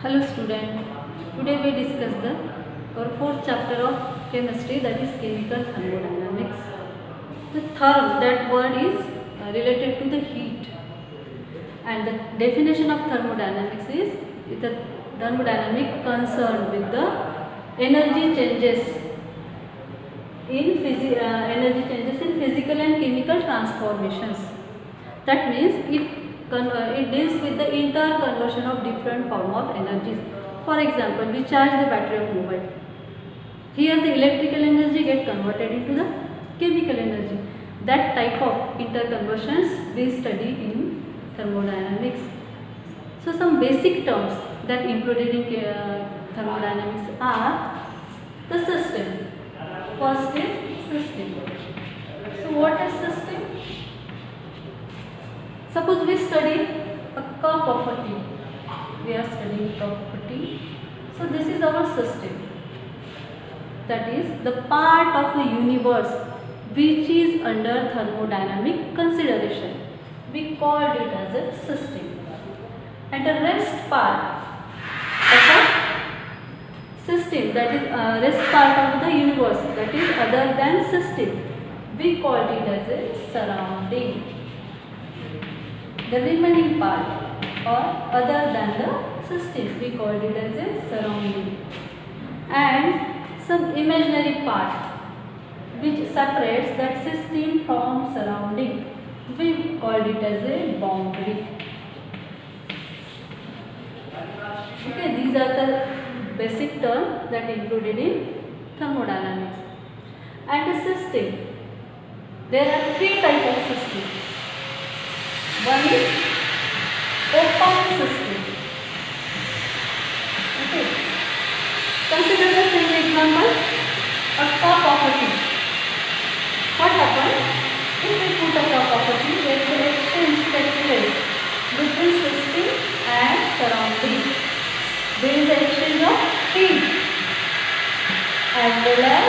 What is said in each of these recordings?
Hello student, today we discuss our fourth chapter of chemistry, that is chemical thermodynamics. The therm, that word is related to the heat, and the definition of thermodynamics is the thermodynamic concerned with the energy changes in physical and chemical transformations. That means it deals with the interconversion of different form of energies. For example, we charge the battery of mobile. Here the electrical energy get converted into the chemical energy. That type of interconversions we study in thermodynamics. So some basic terms that included in thermodynamics are the system. First is system. So what is system? Suppose we study a cup of a tea. We are studying a cup of tea. So this is our system. That is the part of the universe which is under thermodynamic consideration. We called it as a system. And the rest part of a system, that is rest part of the universe, that is other than system, we called it as a surrounding. The remaining part or other than the system, we called it as a surrounding. And some imaginary part which separates that system from surrounding, we called it as a boundary. Okay, these are the basic terms that included in thermodynamics. And the system, there are three types of system. One is open system. Okay. Consider the same example, a cup of a tea. What happens? If we put a cup of a tea, there is an exchange takes place between system and surrounding. There is an exchange of heat as well as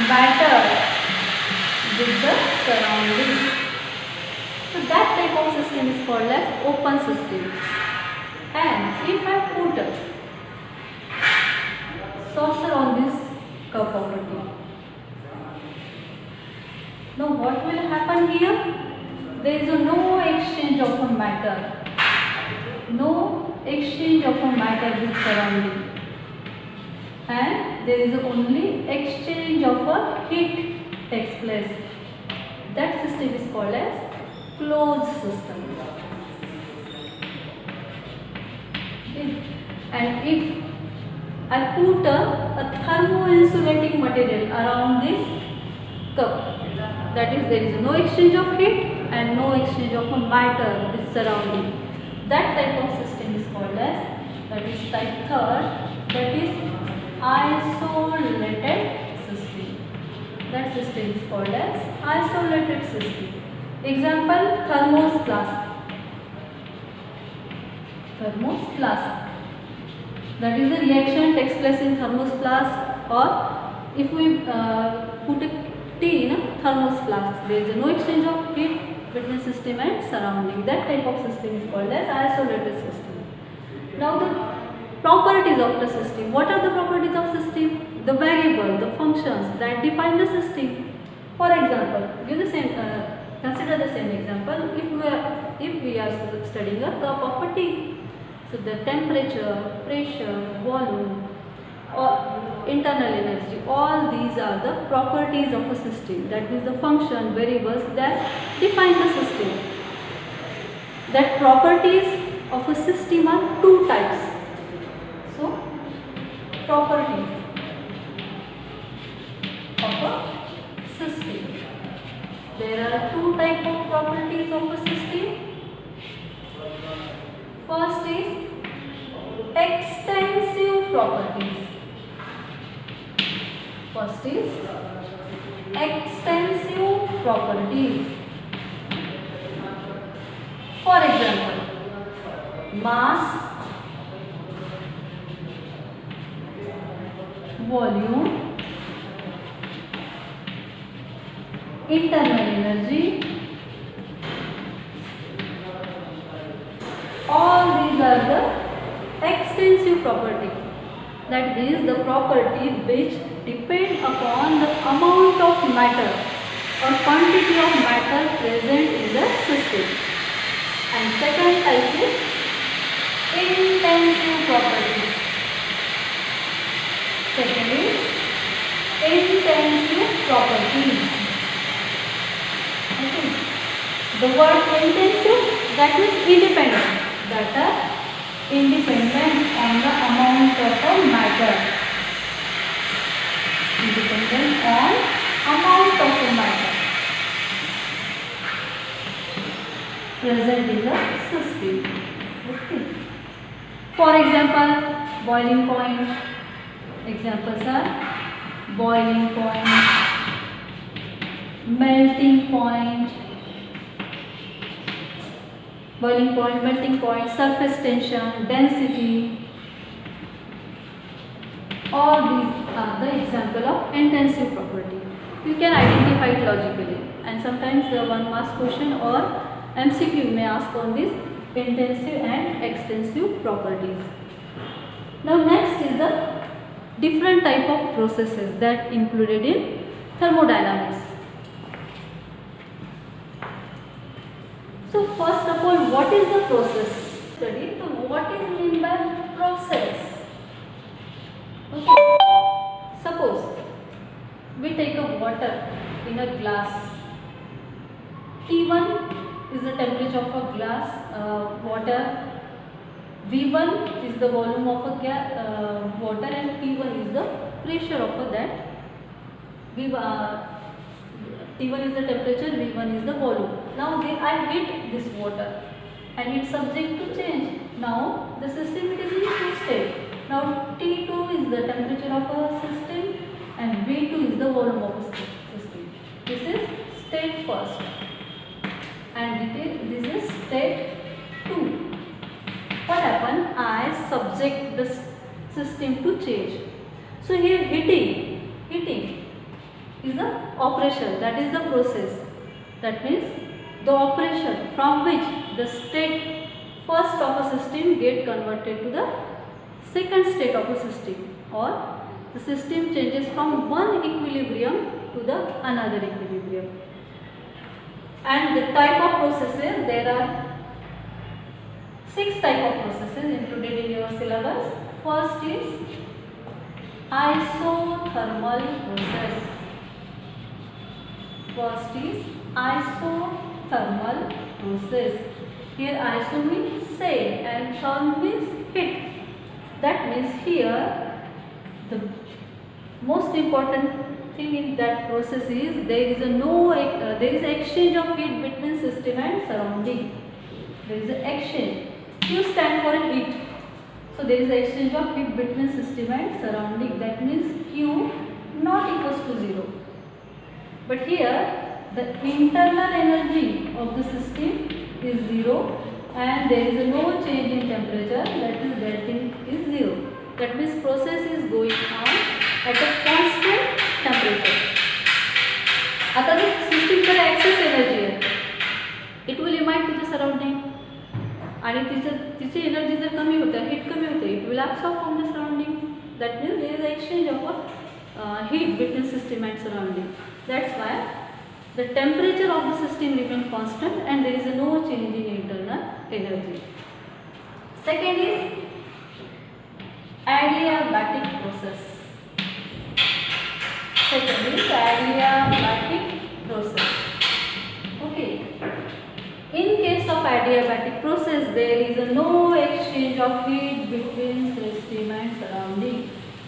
matter with the surrounding. So that type of system is called as open system. And if I put a saucer on this cup of tea, now what will happen here? There is no exchange of a matter. No exchange of a matter with surrounding. And there is only exchange of a heat takes place. That system is called as closed system. Okay. And if I put a thermo-insulating material around this cup, that is, there is no exchange of heat and no exchange of a matter with surrounding. That type of system is called as, that is type third, that is isolated system. That system is called as isolated system. Example, thermos flask. Thermos flask. That is, the reaction takes place in thermos flask, or if we put a tea in a thermos flask, there is no exchange of heat between system and surrounding. That type of system is called as isolated system. Now the properties of the system. What are the properties of system? The variable, the functions that define the system. For example, give the same. Consider the same example. If we are studying a cup of a tea, so the temperature, pressure, volume, or internal energy, all these are the properties of a system. That means the function, variables that define the system. That properties of a system are two types. So, properties of a system. There are two types of properties of a system. First is extensive properties. First is extensive properties. For example, mass, volume, internal energy, all these are the extensive extensive property. That is the property which depend upon the amount of matter or quantity of matter present in the system. And second type is intensive properties. Second is intensive properties. Okay. The word intensive, that is independent. That are independent on the amount of a matter. Independent on amount of a matter present in the system. Okay. For example, boiling point. Examples are boiling point, melting point, boiling point, melting point, surface tension, density. All these are the example of intensive property. You can identify it logically, and sometimes the one marks question or MCQ may ask on this intensive and extensive properties. Now next is the different type of processes that included in thermodynamics. So first of all, what is the process? Study. So what is meant by process? Okay. Suppose we take a water in a glass. T1 is the temperature of a glass water. V1 is the volume of a water, and P1 is the pressure of that. T1 is the temperature, V1 is the volume. Now I heat this water and it's subject to change. Now the system is in two state. Now T2 is the temperature of a system and V2 is the volume of a system. This is state first and this is state 2. What happens? I subject the system to change. So here heating is the operation, that is the process. That means the operation from which the state first of a system get converted to the second state of a system, or the system changes from one equilibrium to the another equilibrium. And the type of processes, there are 6 type of processes included in your syllabus. First is isothermal process. First is isothermal process. Here iso means same and therm means heat. That means here the most important thing in that process is there is exchange of heat between system and surrounding. There is an exchange. Q stand for heat. So there is an exchange of heat between system and surrounding. That means Q not equals to 0. But here the internal energy of the system is 0 and there is no change in temperature, that is delta is 0. That means process is going on at a constant temperature. आता जर system कडे excess energy आहे, it will emit to the surrounding आणि तिची energy जर कमी होते, heat कमी होते, it will absorb from the surrounding. That means there is exchange of heat between system and surrounding. That's why the temperature of the system remains constant and there is no change in internal energy. Second is adiabatic process. Second is adiabatic process. Okay. In case of adiabatic process, there is no exchange of heat between system and surrounding.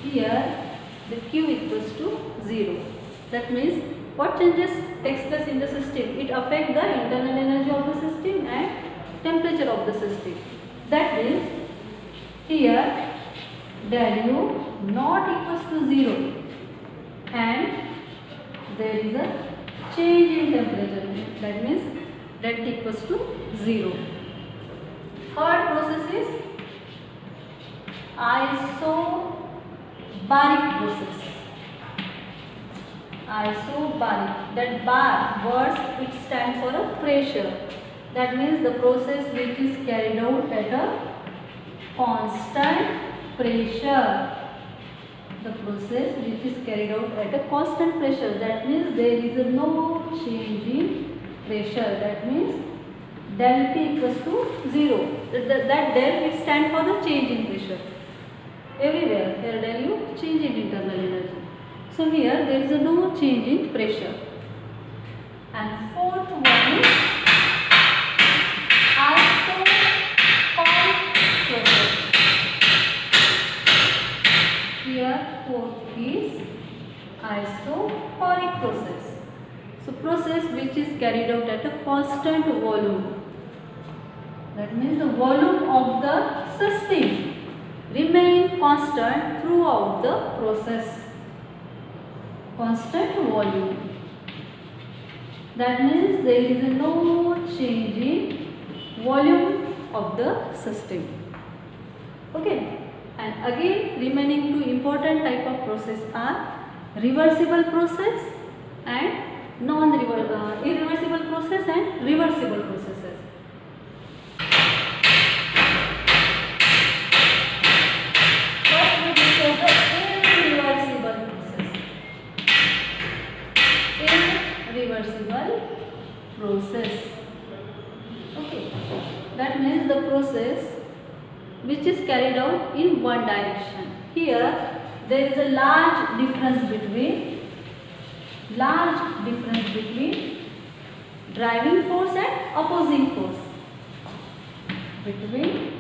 Here the Q equals to 0. That means what changes takes place in the system? It affects the internal energy of the system and temperature of the system. That means here del U not equals to 0 and there is a change in temperature. That means delta equals to 0. Third process is isobaric process. Isobaric. That bar words which stand for a pressure. That means the process which is carried out at a constant pressure. The process which is carried out at a constant pressure, that means there is no change in pressure. That means del P equals to 0. That del it stands for the change in pressure. Everywhere here del you change in internal energy. So here there is no change in pressure. And fourth one is isotonic process. Here fourth is isotonic process. So process which is carried out at a constant volume. That means the volume of the system remain constant throughout the process. Constant volume. That means there is no change in volume of the system. Okay. And again remaining two important type of process are reversible process and irreversible process and reversible processes. First we discuss the irreversible process. Irreversible process. Okay. That means the process which is carried out in one direction. Here there is a large difference between driving force and opposing force. Between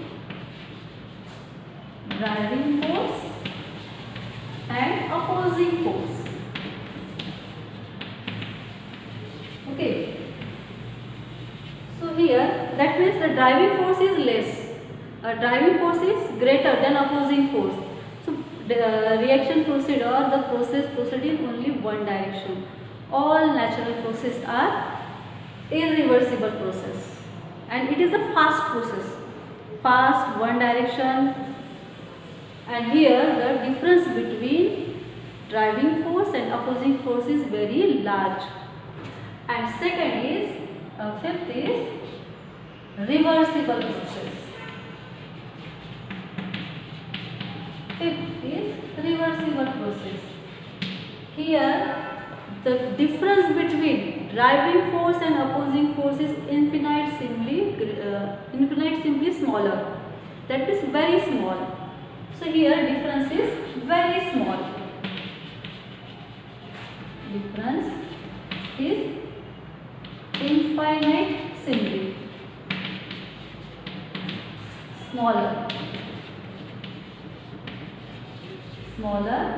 driving force and opposing force. Okay. So here that means the driving force is less. Driving force is greater than opposing force. So the reaction proceed or the process proceed in only one direction. All natural processes are irreversible process, and it is a fast process. Fast one direction, and here the difference between driving force and opposing force is very large. And second is fifth is reversible process. Fifth is reversible process. Here the difference between driving force and opposing force is infinitesimally smaller. That is very small. So here difference is very small. Difference is infinitesimally smaller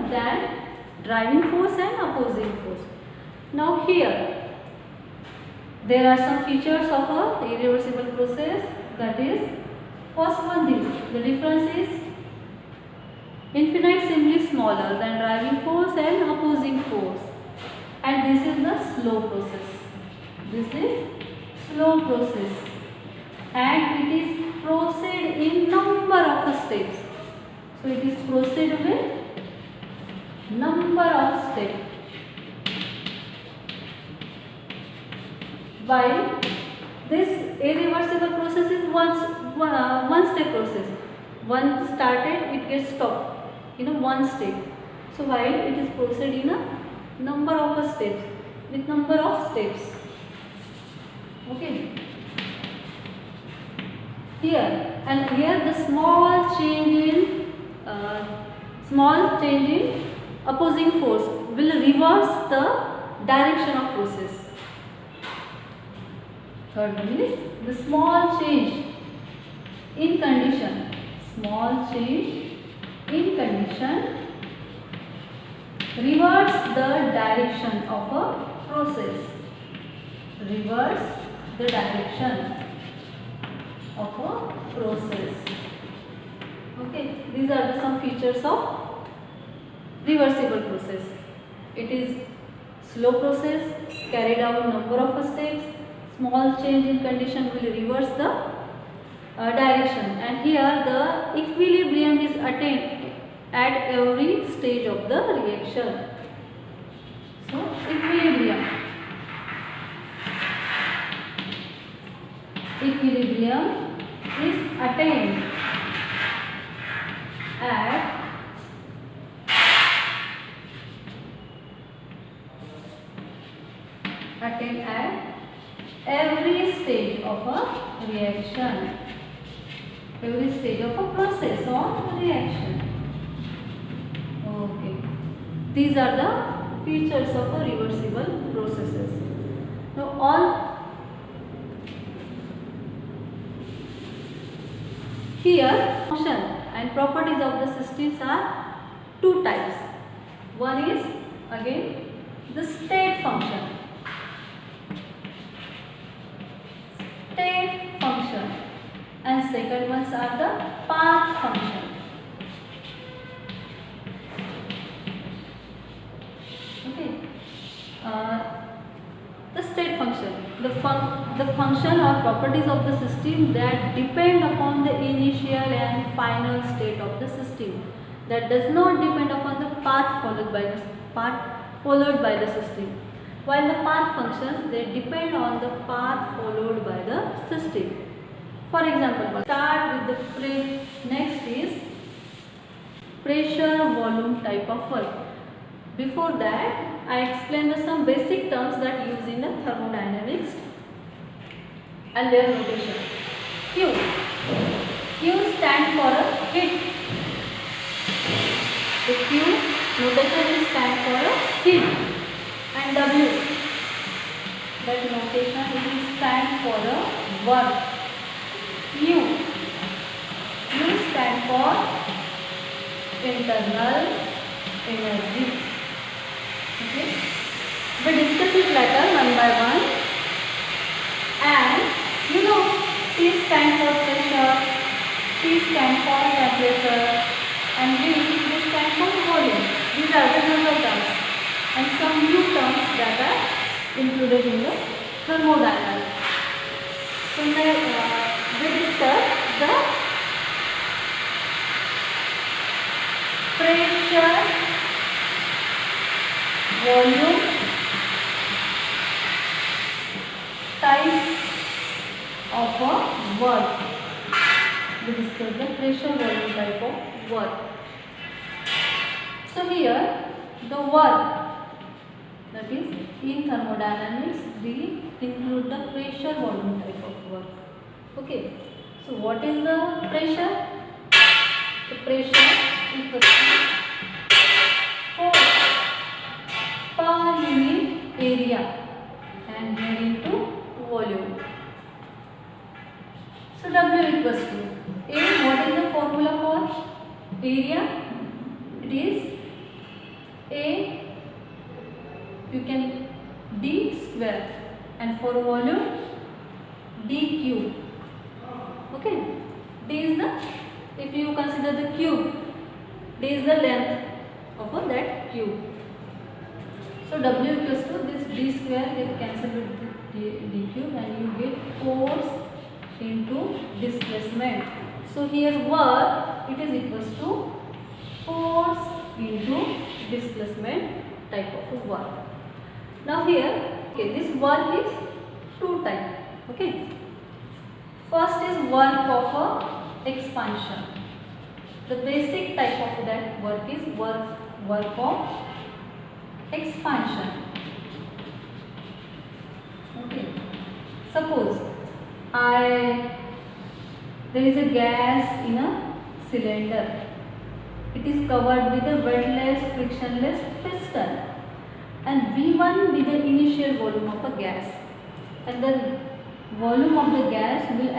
than driving force and opposing force. Now here there are some features of a irreversible process. That is, first one, this the difference is infinitesimally smaller than driving force and opposing force, and this is the slow process. This is slow process, and it is proceed in number of steps. So it is proceed with number of steps. While this irreversible process is one step process. One started, it gets stopped in one step. So while it is proceed in a number of steps, with number of steps. Okay. Here the small change in opposing force will reverse the direction of process. Third one is the small change in condition. Small change in condition reverse the direction of a process. Reverse the direction of a process. Okay, these are some features of reversible process. It is slow process, carried out number of steps. Small change in condition will reverse the direction, and here the equilibrium is attained at every stage of the reaction. So equilibrium is attained obtained at every stage of a reaction, every stage of a process or reaction. Okay, these are the features of a reversible processes. Now all here function and properties of the systems are two types. One is again the state function. State function, and second ones are the path function. Okay. The state function, the function or properties of the system that depend upon the initial and final state of the system, that does not depend upon the path followed by the system. While the path functions, they depend on the path followed by the system. For example, start with the next is pressure volume type of work. Before that, I explained some basic terms that use in the thermodynamics and their notation. Q. Q stands for a heat. The Q notation stands for a heat, and W, that notation stands for a work. U stands for internal energy. Okay. We discuss it later one by one. And you know, T stands for pressure, T stands for temperature, and V stands for volume. These are the general terms, and some new terms that are included in the thermodynamics. So now we discuss the pressure, volume type of a work. We discuss the pressure volume type of work. So here the work, that is in thermodynamics we include the pressure volume type of work. Okay. So what is the pressure? The pressure equals to force per unit area and here into volume. So W equals to A. What is the formula for area? It is A, you can D square, and for volume dq. Okay, D is the, if you consider the cube, D is the length of that cube. So W equals to this D square get cancelled with D cube and you get force into displacement. So here work, it is equals to force into displacement type of work. Now here, okay, this work is two types. Okay, first is work of expansion. The basic type of that work is work of expansion. Okay, suppose there is a gas in a cylinder. It is covered with a weightless, frictionless piston, and V1 be the initial volume of a gas, and the volume of the gas will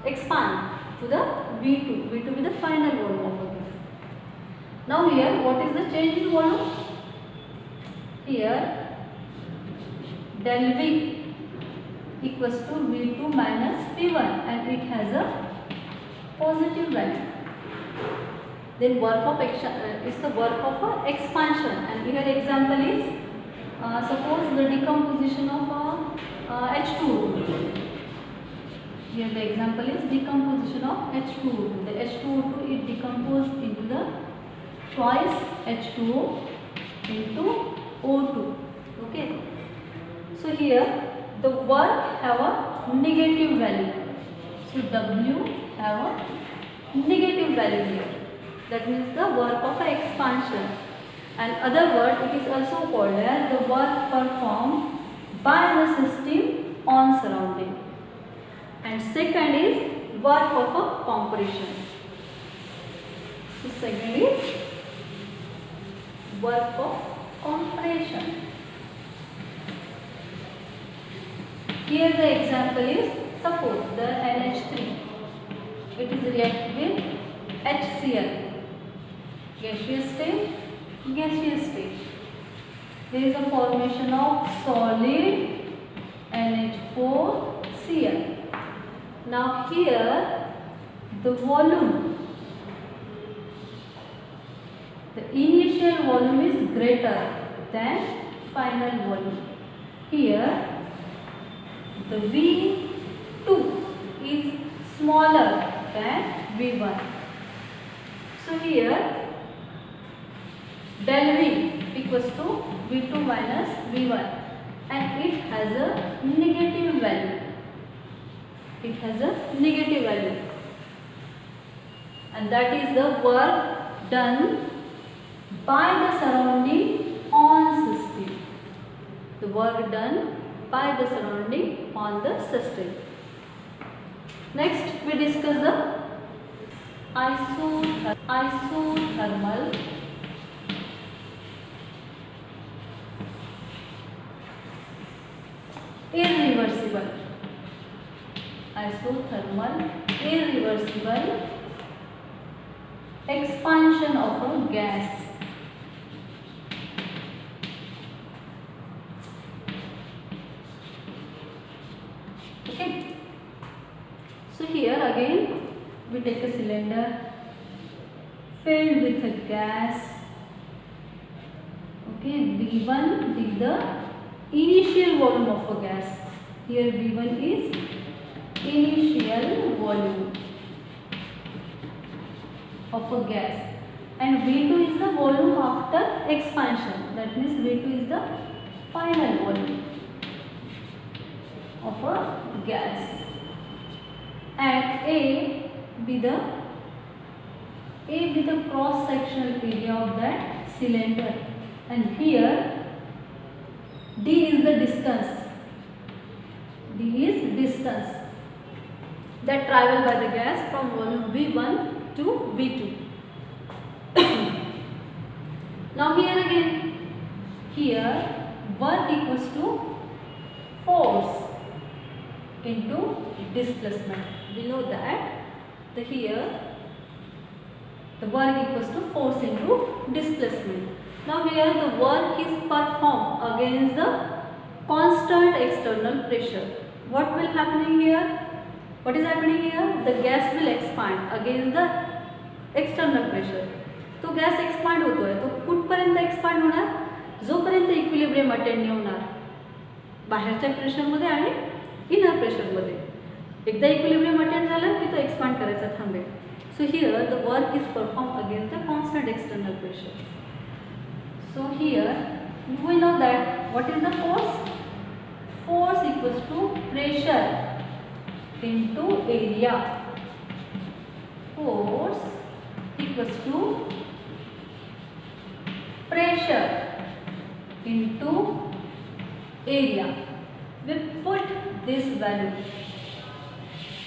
expand to the V2. V2 be the final volume of the gas. Now here, what is the change in volume? Here, del V equals to V2 minus V1, and it has a positive value. Then work of is the work of expansion, and here example is suppose the decomposition of H2O2. Here the example is decomposition of H2O2. The H2O2 it decomposed into the twice H2O into O2. Okay. So here the work have a negative value. So W have a negative value here. That means the work of expansion. And other word, it is also called as the work performed by the system on surrounding. And second is work of a compression. The second is work of compression. Here the example is, suppose the NH3, it is react with HCl, gaseous state, gaseous state. There is a formation of solid NH4Cl. Now here the volume, the initial volume is greater than final volume. Here the V2 is smaller than V1. So here del V equals to V2 minus V1, and it has a negative value. It has a negative value, and that is the work done by the surrounding on system. The work done by the surrounding on the system. Next we discuss the isothermal irreversible. Isothermal irreversible expansion of a gas. Okay. So here again we take a cylinder filled with a gas. Okay, V1 is the initial volume of a gas. Here V1 is initial volume of a gas, and V2 is the volume after expansion. That means V2 is the final volume of a gas. And A be the cross sectional area of that cylinder, and here D is the distance. D is distance that travel by the gas from volume V1 to V2. Now here again, here work equals to force into displacement. We know that here the work equals to force into displacement. Now here the work is performed against the constant external pressure. What will happen here? What is happening here? The gas will expand against the external pressure. तो gas expand होतोय, तो कुठपर्यंत expand होणार? जोपर्यंत equilibrium attend नाही होणार बाहेरच्या प्रेशरमध्ये आणि इनर प्रेशरमध्ये. एकदा इक्विलिब्रियम अटेंड झालं की तो एक्सपांड करायचा थांबेल. So here the work is perform against the constant external pressure. So here we know that what is the force? Force equals to pressure into area. Force equals to pressure into area. We put this value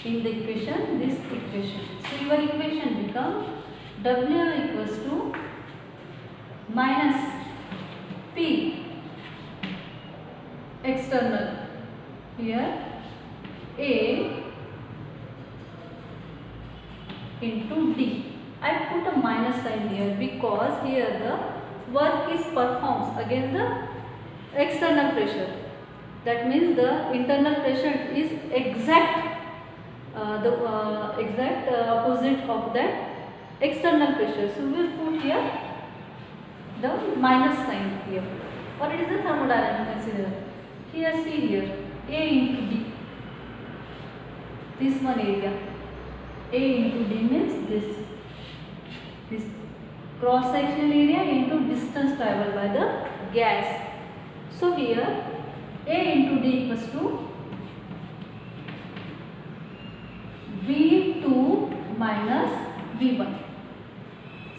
in the equation, this equation. So your equation becomes W equals to minus P external, here A into D. I put a minus sign here because here the work is performed against the external pressure. That means the internal pressure is exact opposite of that external pressure. So we will put here the minus sign here. Or it is the thermodynamic consider. Here see here A into D. This one area. A into D means this cross sectional area into distance traveled by the gas. So here A into D equals to V2 minus V1.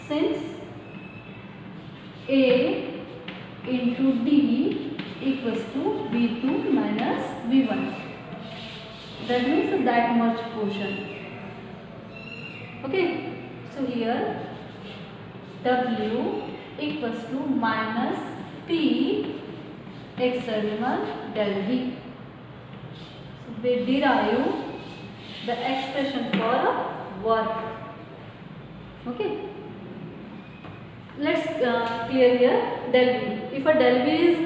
Since A into D equals to V2 minus V1. That means that much portion. Okay, so here W equals to minus P external del V. So we derive the expression for work. Okay, let's clear here del V. If a del V is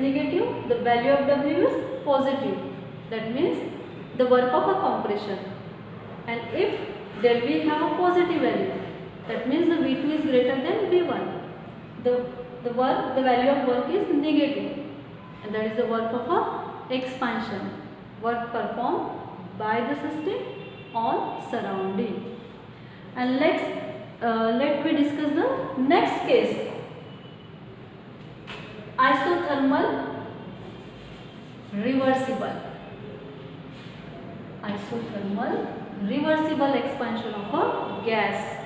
negative, the value of W is positive. That means the work of a compression. And if del V have a positive value, that means the V2 is greater than V1. The value of work is negative, and that is the work of a expansion, work performed by the system on surrounding. And let me discuss the next case. Isothermal reversible expansion of a gas.